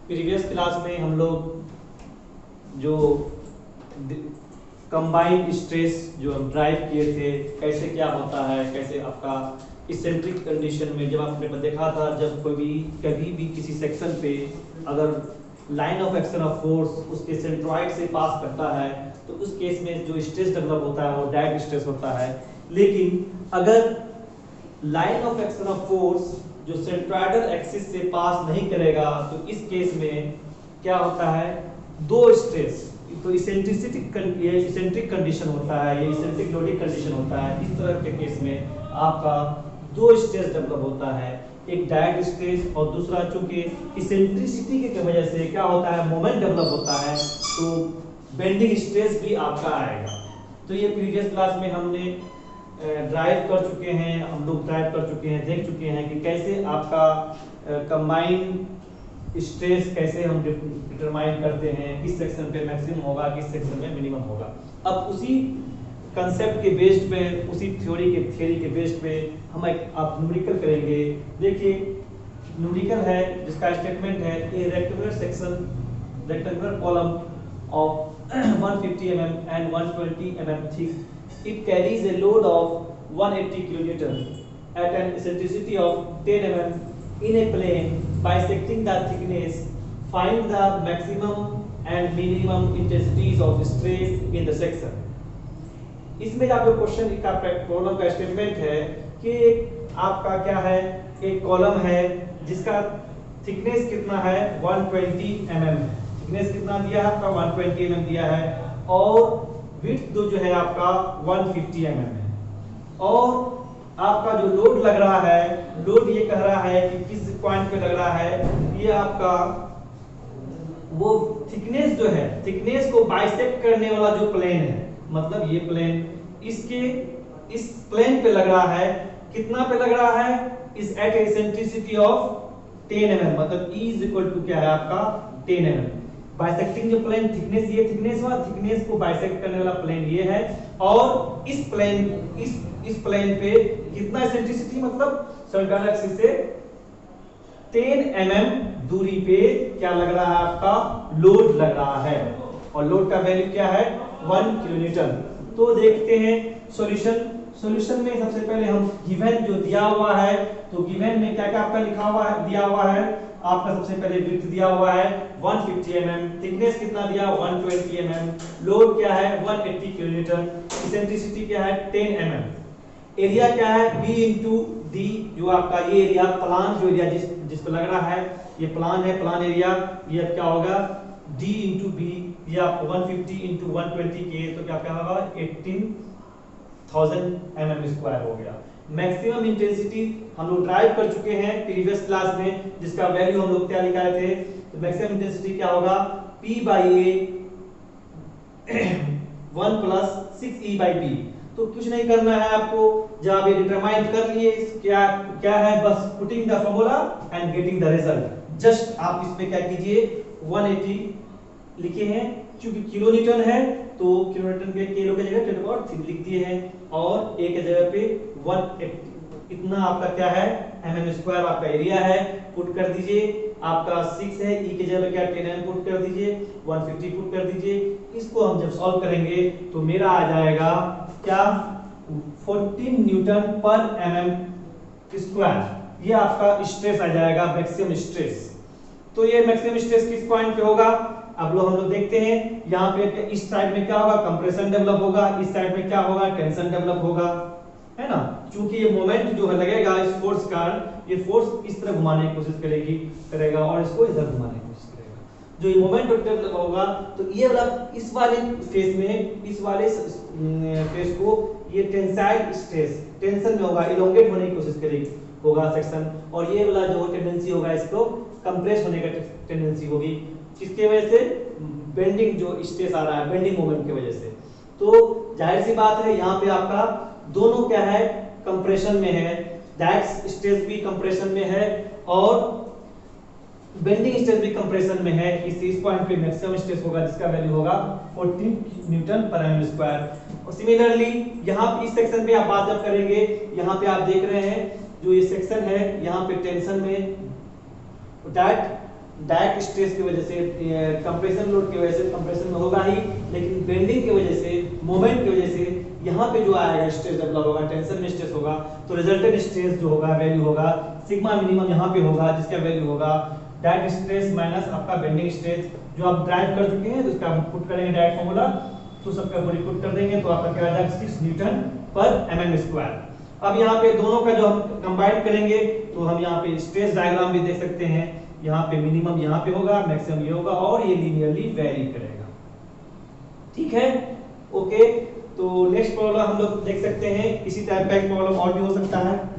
Previous class में हम लोग जो कंबाइंड स्ट्रेस जो हम ड्राइव किए थे, कैसे क्या होता है, कैसे आपका इसेंट्रिक कंडीशन में जब आपने देखा था, जब कभी भी किसी सेक्शन पे अगर line of action of force उसके सेंट्रॉइड से पास करता है तो उस केस में जो स्ट्रेस डेवलप होता है वो डायरेक्ट स्ट्रेस होता है। लेकिन अगर line of action of force जो सेंट्रॉइडल एक्सिस से पास नहीं करेगा तो इस केस में क्या होता है, दो स्ट्रेस, तो इसेंट्रिक कंडीशन होता है, ये इसेंट्रिक लोडिंग कंडीशन होता है। इस तरह के केस में आपका दो स्ट्रेस डेवलप होता है, एक डायरेक्ट स्ट्रेस और दूसरा चूंकि इसेंट्रिसिटी की वजह से क्या होता है, मोमेंट डेवलप होता है, तो बेंडिंग स्ट्रेस भी आपका आएगा। तो ये प्रीवियस क्लास में हमने ड्राइव कर चुके हैं, हम लोग ड्राइव कर चुके हैं, देख चुके हैं कि कैसे आपका कंबाइंड स्ट्रेस कैसे हम डिटरमाइन करते हैं, किस सेक्शन पे मैक्सिमम होगा, किस सेक्शन में मिनिमम होगा। अब उसी कंसेप्ट के बेस्ड पे, उसी थ्योरी के बेस्ड पे हम आप न्यूमेरिकल करेंगे। देखिए न्यूमेरिकल है जिसका स्टेटमेंट है, ए rectangular column of 150 mm and 120 mm thick, it carries a load of 180 kilonewton at an eccentricity of 10 mm in a plane bisecting the thickness. Find the maximum and minimum intensities of stress in the section. इसमें आपको question का problem का statement है कि आपका क्या है, एक कॉलम है जिसका थिकनेस कितना है 120 mm, थिकनेस कितना दिया है आपका 120 mm दिया है, और विड्थ जो है आपका 150 mm है, और आपका जो लोड लग रहा है, लोड ये कह रहा है कि किस पॉइंट पे लग रहा है, ये आपका वो थिकनेस जो है, थिकनेस को बाइसेक्ट करने वाला जो प्लेन है, मतलब ये प्लेन इसके इस प्लेन पे लग रहा है, कितना पे लग रहा है, इस एट एसेंट्रिसिटी ऑफ 10 mm, मतलब E इज इक्वल टू क्या है आपका 10 mm। बाइसेक्टिंग जो प्लेन थिकनेस, ये थिकनेस हुआ, थिकनेस को बाइसेक्ट करने वाला प्लेन ये है, और इस प्लेन पे कितना एसेंट्रिसिटी, मतलब सेंट्रल एक्सिस से 10 mm दूरी पे क्या लग रहा है, आपका लोड लग रहा है, और लोड का वैल्यू क्या है 1 किलोन्यूटन। तो देखते हैं सॉल्यूशन में सबसे पहले हम गिवन जो दिया हुआ है, तो गिवन में क्या क्या आपका लिखा हुआ है, दिया हुआ है आपका सबसे पहले विड्थ दिया हुआ है 150 mm, थिकनेस कितना दिया 120 mm, लोड क्या है 180 किलोन्यूटन, इसेंट्रिसिटी क्या है 10 mm, एरिया क्या है B इंटू डी, जो आपका ये एरिया प्लान जो एरिया जिसको लग रहा है, ये प्लान है, प्लान एरिया, ये अब क्या होगा D इंटू बी, ये आपको 150 इंटू 120 के, तो क्या होगा 18,000 mm स्क्वायर हो गया। मैक्सिमम इंटेंसिटी हम लोग ड्राइव कर चुके हैं प्रीवियस क्लास में, जिसका वैल्यू हम लोग क्या निकाले थे, तो मैक्सिमम इंटेंसिटी क्या होगा P by A 1 plus 6E/B। तो कुछ नहीं करना है आपको, जब आप ये डिटरमाइन कर लिए क्या है, बस putting the formula and getting the result. Just आप इसमें क्या कीजिए 180 लिखे हैं, क्योंकि किलोन्यूटन है तो किलोन्यूटन के किलो की जगह 10³ लिख दिए हैं, और एक जगह पे 180 इतना आपका क्या है mm स्क्वायर आपका एरिया है, पुट कर दीजिए, आपका 6 है, E की जगह क्या 10 mm पुट कर दीजिए, 150 पुट कर दीजिए। इसको हम जब सॉल्व करेंगे तो मेरा आ जाएगा क्या 14 न्यूटन पर mm स्क्वायर, ये आपका स्ट्रेस आ जाएगा, मैक्सिमम स्ट्रेस। तो ये मैक्सिमम स्ट्रेस किस पॉइंट पे होगा, अब हम लोग देखते हैं। यहाँ पे इस साइड में क्या होगा, कंप्रेशन डेवलप होगा, इस साइड में क्या होगा, टेंशन डेवलप होगा, है ना, क्योंकि ये मोमेंट जो है लगेगा इस फोर्स का, ये फोर्स इस तरह घुमाने की कोशिश करेगा और इसको इधर घुमाने की कोशिश करेगा, जो ये मोमेंट डेवलप होगा, तो ये वाला इस वाले फेस में, इस वाले फेस को ये टेंसाइल स्ट्रेस, टेंशन में होगा, इलोंगेट होने की कोशिश करेगी होगा सेक्शन, और ये वाला जो टेंडेंसी होगा इसको कंप्रेस होने का टेंडेंसी होगी, किसके वजह से, बेंडिंग जो स्ट्रेस आ रहा है, बेंडिंग मोमेंट की वजह से। तो जाहिर सी बात है यहाँ पे आपका दोनों क्या है, कंप्रेशन में है, डायरेक्ट स्ट्रेस भी कंप्रेशन में है और बेंडिंग स्ट्रेस भी कंप्रेशन में है। इस पॉइंट पे मैक्सिमम स्ट्रेस होगा जिसका वैल्यू होगा 14 न्यूटन पर mm स्क्वायर। और सिमिलरली यहाँ पे इस सेक्शन पे आप बात जब करेंगे, यहाँ पे आप देख रहे हैं जो ये सेक्शन है, यहाँ पे टेंशन में दैट डायरेक्ट स्ट्रेस की वजह से, कंप्रेशन लोड की वजह से कंप्रेशन में होगा ही, लेकिन बेंडिंग की वजह से, मोमेंट की वजह से यहाँ पे जो आएगा स्ट्रेस डेवलप होगा, टेंशन में स्ट्रेस होगा, तो रिजल्टेंट स्ट्रेस जो होगा वैल्यू होगा सिग्मा मिनिमम यहाँ पे होगा, जिसका वैल्यू होगा डायरेक्ट स्ट्रेस माइनस आपका बेंडिंग स्ट्रेस, जो आप ड्राइव कर चुके हैं, तो इसका हम पुट करेंगे डायरेक्ट फॉर्मूला, तो सबका पूरी पुट कर देंगे, तो आपका क्या आ जाएगा 6 न्यूटन पर mm स्क्वायर। अब यहाँ पे दोनों का जो हम कंबाइन करेंगे, तो हम यहाँ पे स्ट्रेस डायग्राम भी देख सकते हैं, यहाँ पे मिनिमम यहाँ पे होगा, मैक्सिमम ये होगा, और ये लीनियरली वेरी करेगा। ठीक है, ओके। तो नेक्स्ट प्रॉब्लम हम लोग देख सकते हैं, इसी टाइप का एक प्रॉब्लम और भी हो सकता है।